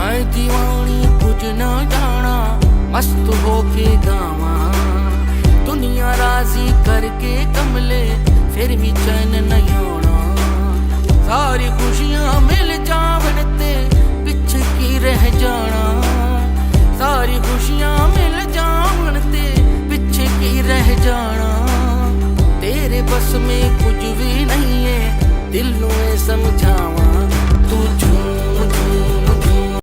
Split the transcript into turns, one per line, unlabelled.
मैं दीवानी कुछ न जाना, मस्त होके गावा। दुनिया राजी करके कमले, फिर भी चैन नहीं होना। सारी खुशियां मिल जावन ते पिछ की रह जाना। सारी खुशियां मिल जावन ते पिछ की रह जाना। तेरे बस में कुछ भी नहीं है, दिल नूं समझावा तू